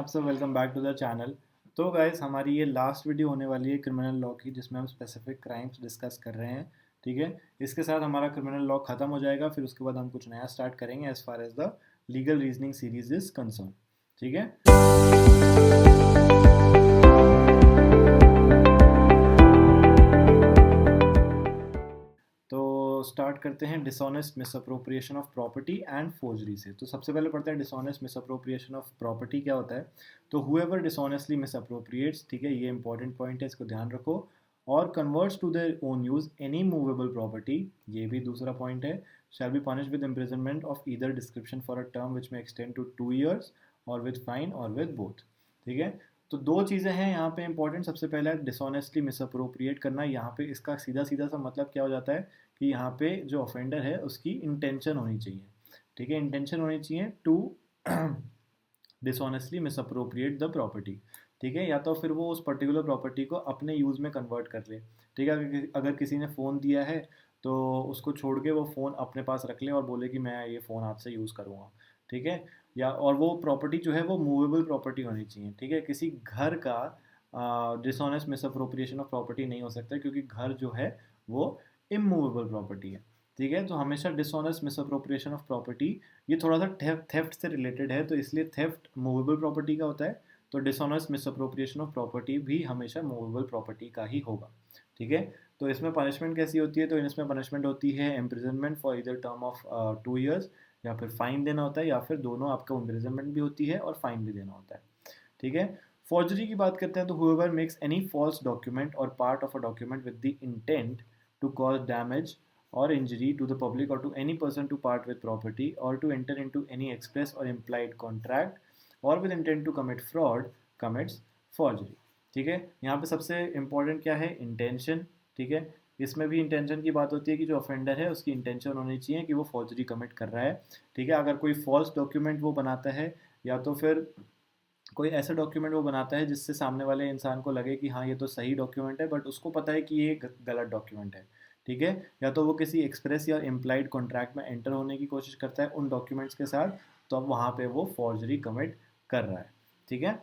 सब welcome back to the channel. तो guys हमारी ये लास्ट वीडियो होने वाली है क्रिमिनल लॉ की, जिसमें हम स्पेसिफिक क्राइम्स डिस्कस कर रहे हैं। ठीक है, इसके साथ हमारा क्रिमिनल लॉ खत्म हो जाएगा। फिर उसके बाद हम कुछ नया स्टार्ट करेंगे as far as the legal reasoning series is concern. ठीक है, तो स्टार्ट करते हैं dishonest misappropriation of property and forgery से। तो सबसे पहले पढ़ते हैं डिसऑनेस्ट मिसअप्रोप्रिएशन ऑफ प्रॉपर्टी क्या होता है। तो हुएवर डिसऑनेस्टली मिसअप्रोप्रिएट्स, ठीक है, ये इंपॉर्टेंट पॉइंट है, इसको ध्यान रखो। और converts to their own use any movable property, ये भी दूसरा पॉइंट है, shall be punished with imprisonment of either description for a term which may extend to 2 years और विद फाइन और विद बोथ। ठीक है, तो दो चीज़ें हैं यहाँ पे इंपॉर्टेंट। सबसे पहला है डिसऑनेस्टली मिसअप्रोप्रिएट करना। यहाँ पे इसका सीधा सीधा सा मतलब क्या हो जाता है कि यहाँ पे जो ऑफेंडर है उसकी इंटेंशन होनी चाहिए। ठीक है, इंटेंशन होनी चाहिए टू डिसऑनेस्टली मिसअप्रोप्रिएट द प्रॉपर्टी। ठीक है, या तो फिर वो उस पर्टिकुलर प्रॉपर्टी को अपने यूज़ में कन्वर्ट कर ले। ठीक है, अगर किसी ने फ़ोन दिया है तो उसको छोड़ के वो फ़ोन अपने पास रख ले और बोले कि मैं ये फ़ोन आज से यूज़ करूँगा। ठीक है, या और वो प्रॉपर्टी जो है वो मूवेबल प्रॉपर्टी होनी चाहिए। ठीक है, किसी घर का डिसऑनेस्ट मिसअप्रोप्रिएशन ऑफ प्रॉपर्टी नहीं हो सकता, क्योंकि घर जो है वो इमूवेबल प्रॉपर्टी है। ठीक है, तो हमेशा डिसऑनेस्ट मिसअप्रोप्रिएशन ऑफ प्रॉपर्टी ये थोड़ा सा थेफ्ट से रिलेटेड है, तो इसलिए थेफ्ट मूवेबल प्रॉपर्टी का होता है, तो डिसऑनेस्ट मिसअप्रोप्रिएशन ऑफ प्रॉपर्टी भी हमेशा मूवेबल प्रॉपर्टी का ही होगा। ठीक है, तो इसमें पनिशमेंट कैसी होती है, तो इसमें पनिशमेंट होती है इम्प्रिजनमेंट फॉर इधर टर्म ऑफ 2 years, या फिर फाइन देना होता है, या फिर दोनों, आपका इम्प्रिजनमेंट भी होती है और फाइन भी देना होता है। ठीक है, फॉर्जरी की बात करते हैं तो whoever makes any false document or part of a document with the intent to cause damage or injury to the public or to any person to part with property or to enter into any express or implied contract or with intent to commit fraud commits forgery। ठीक है, यहाँ पे सबसे important क्या है, intention. ठीक है, इसमें भी इंटेंशन की बात होती है कि जो ऑफेंडर है उसकी इंटेंशन होनी चाहिए कि वो फॉर्जरी कमिट कर रहा है। ठीक है, अगर कोई फॉल्स डॉक्यूमेंट वो बनाता है, या तो फिर कोई ऐसा डॉक्यूमेंट वो बनाता है जिससे सामने वाले इंसान को लगे कि हाँ ये तो सही डॉक्यूमेंट है, बट उसको पता है कि ये गलत डॉक्यूमेंट है। ठीक है, या तो वो किसी एक्सप्रेस या इम्प्लाइड कॉन्ट्रैक्ट में एंटर होने की कोशिश करता है उन डॉक्यूमेंट्स के साथ, तो अब वहाँ पे वो फॉर्जरी कमिट कर रहा है। ठीक है,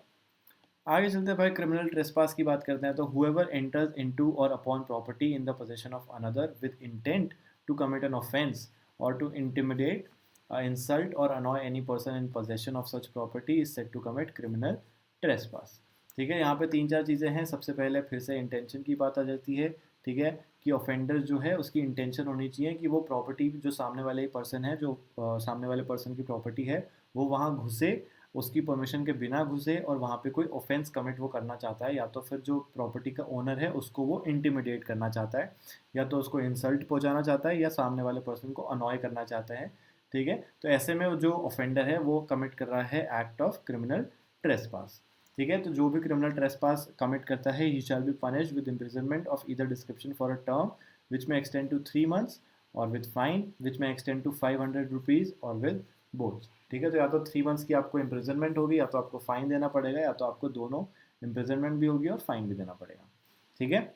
आगे चलते हैं भाई, क्रिमिनल ट्रेसपास की बात करते हैं। तो whoever enters into or upon property in the position of another with intent to commit an offence or to intimidate, insult or annoy any person in possession of such property is said to commit criminal trespass। ठीक है, यहाँ पे तीन चार चीज़ें हैं। सबसे पहले फिर से इंटेंशन की बात आ जाती है। ठीक है, कि ऑफेंडर जो है उसकी इंटेंशन होनी चाहिए कि वो प्रॉपर्टी जो सामने वाले पर्सन है, जो सामने वाले पर्सन की प्रॉपर्टी है, वो वहाँ घुसे, उसकी परमिशन के बिना घुसे और वहाँ पे कोई ऑफेंस कमिट वो करना चाहता है, या तो फिर जो प्रॉपर्टी का ओनर है उसको वो इंटिमिडेट करना चाहता है, या तो उसको इंसल्ट पहुँचाना चाहता है, या सामने वाले पर्सन को अनॉय करना चाहता है। ठीक है, तो ऐसे में जो ऑफेंडर है वो कमिट कर रहा है एक्ट ऑफ क्रिमिनल ट्रेसपास। ठीक है, तो जो भी क्रिमिनल ट्रेसपास कमिट करता है, he shall be punished with imprisonment of either description for a term which may extend to 3 months or with fine which may extend to 500 rupees or with both. ठीक है, तो या तो 3 months की आपको imprisonment होगी, या तो आपको फाइन देना पड़ेगा, या तो आपको दोनों, इम्प्रिजनमेंट भी होगी और फाइन भी देना पड़ेगा। ठीक है,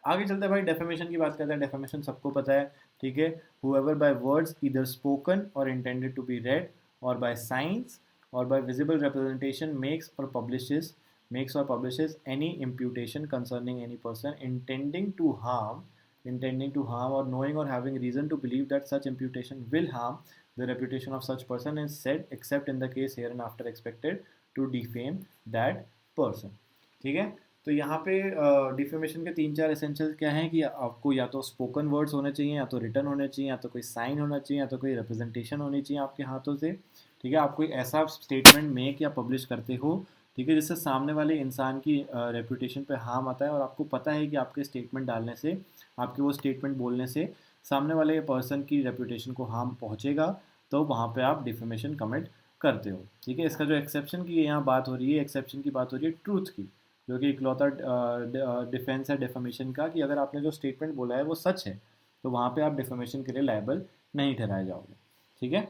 आगे चलते हैं भाई, डेफेमेशन की बात करते हैं। डेफेमेशन सबको पता है। ठीक है, whoever by words either spoken or intended to be read or by signs or by visible representation makes or publishes any imputation concerning any person intending to harm or knowing or having reason to believe that such imputation will harm the reputation of such person is said, except in the case hereinafter expected, to defame that person। ठीक है, तो यहाँ पे defamation के तीन चार essentials क्या हैं कि आपको या तो स्पोकन वर्ड्स होने चाहिए, या तो रिटर्न होने चाहिए, या तो कोई साइन होना चाहिए, या तो कोई रिप्रेजेंटेशन होनी चाहिए आपके हाथों से। ठीक है, आप कोई ऐसा स्टेटमेंट मेक या पब्लिश करते हो, ठीक है, जिससे सामने वाले इंसान की रेपुटेशन पे हार्म आता है, और आपको पता है कि आपके स्टेटमेंट डालने से, आपके वो स्टेटमेंट बोलने से सामने वाले पर्सन की रेपुटेशन को हार्म पहुँचेगा, तो वहाँ पर आप डिफेमेशन कमिट करते हो। ठीक है, इसका जो एक्सेप्शन की यहाँ बात हो रही है, एक्सेप्शन की बात हो रही है ट्रूथ की, जो कि इकलौता डिफेंस है डेफेमेशन का, कि अगर आपने जो स्टेटमेंट बोला है वो सच है, तो वहाँ पे आप डेफेमेशन के लिए लायबल नहीं ठहराए जाओगे। ठीक है,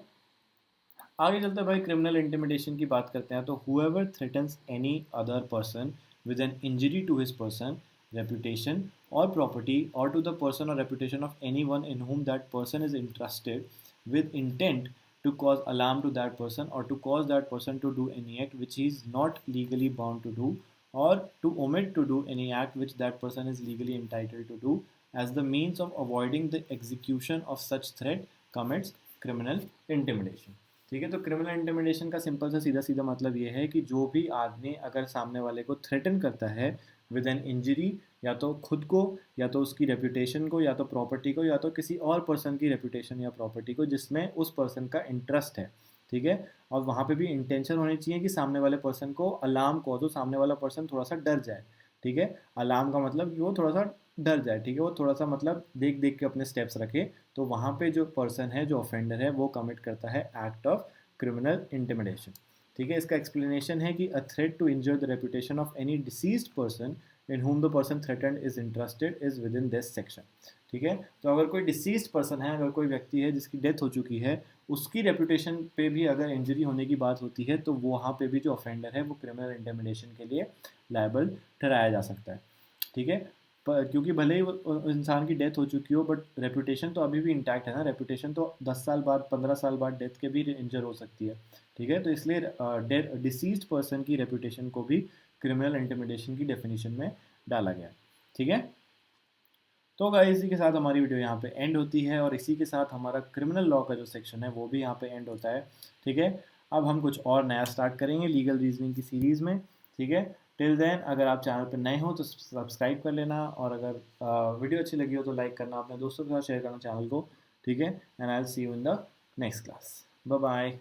आगे चलते हैं भाई, क्रिमिनल इंटिमिडेशन की बात करते हैं। तो whoever threatens any other person with an injury to his person, reputation और प्रॉपर्टी और टू द पर्सन और reputation of any one in whom that person is entrusted with intent to cause alarm to that person or to cause that person to do any act which he is not legally bound to do, or to omit to do any act which that person is legally entitled to do as the means of avoiding the execution of such threat commits criminal intimidation. ठीक है, तो criminal intimidation का simple सा सीधा सीधा मतलब ये है कि जो भी आदमी अगर सामने वाले को थ्रेटन करता है विद एन इंजरी, या तो खुद को, या तो उसकी रेपुटेशन को, या तो प्रॉपर्टी को, या तो किसी और पर्सन की रेपुटेशन या प्रॉपर्टी को जिसमें उस पर्सन का इंटरेस्ट है, ठीक है, और वहाँ पे भी इंटेंशन होनी चाहिए कि सामने वाले पर्सन को अलार्म कॉज हो, सामने वाला पर्सन थोड़ा सा डर जाए, ठीक है, अलार्म का मतलब कि वो थोड़ा सा डर जाए, ठीक है, वो थोड़ा सा मतलब देख देख के अपने स्टेप्स रखे, तो वहाँ पे जो पर्सन है, जो ऑफेंडर है, वो कमिट करता है एक्ट ऑफ क्रिमिनल इंटिमिडेशन, ठीक है। इसका एक्सप्लेनेशन है कि a threat to injure the reputation of any deceased person in whom the person threatened is interested is within this section, ठीक है। तो अगर कोई डिसीज्ड पर्सन है, अगर कोई व्यक्ति है जिसकी डेथ हो चुकी है, उसकी रेपुटेशन पे भी अगर इंजरी होने की बात होती है, तो वहाँ पे भी जो ऑफेंडर है वो क्रिमिनल इंटिमिडेशन के लिए लायबल ठहराया जा सकता है, ठीक है। क्योंकि भले ही वो इंसान की डेथ हो चुकी हो, बट रेपुटेशन तो अभी भी इंटैक्ट है ना, रेपुटेशन तो 10 साल बाद, 15 साल बाद डेथ के भी इंजर हो सकती है, ठीक है। तो इसलिए डिसीज्ड पर्सन की रेपुटेशन को भी क्रिमिनल इंटिमिडेशन की डेफिनेशन में डाला गया, ठीक है। तो गाइस, इसी के साथ हमारी वीडियो यहाँ पे एंड होती है, और इसी के साथ हमारा क्रिमिनल लॉ का जो सेक्शन है वो भी यहाँ पे एंड होता है, ठीक है। अब हम कुछ और नया स्टार्ट करेंगे लीगल रीजनिंग की सीरीज़ में, ठीक है। टिल देन, अगर आप चैनल पर नए हो तो सब्सक्राइब कर लेना, और अगर वीडियो अच्छी लगी हो तो लाइक करना, अपने दोस्तों के साथ शेयर करना चैनल को, ठीक है। And I will see you in the next class. Bye bye.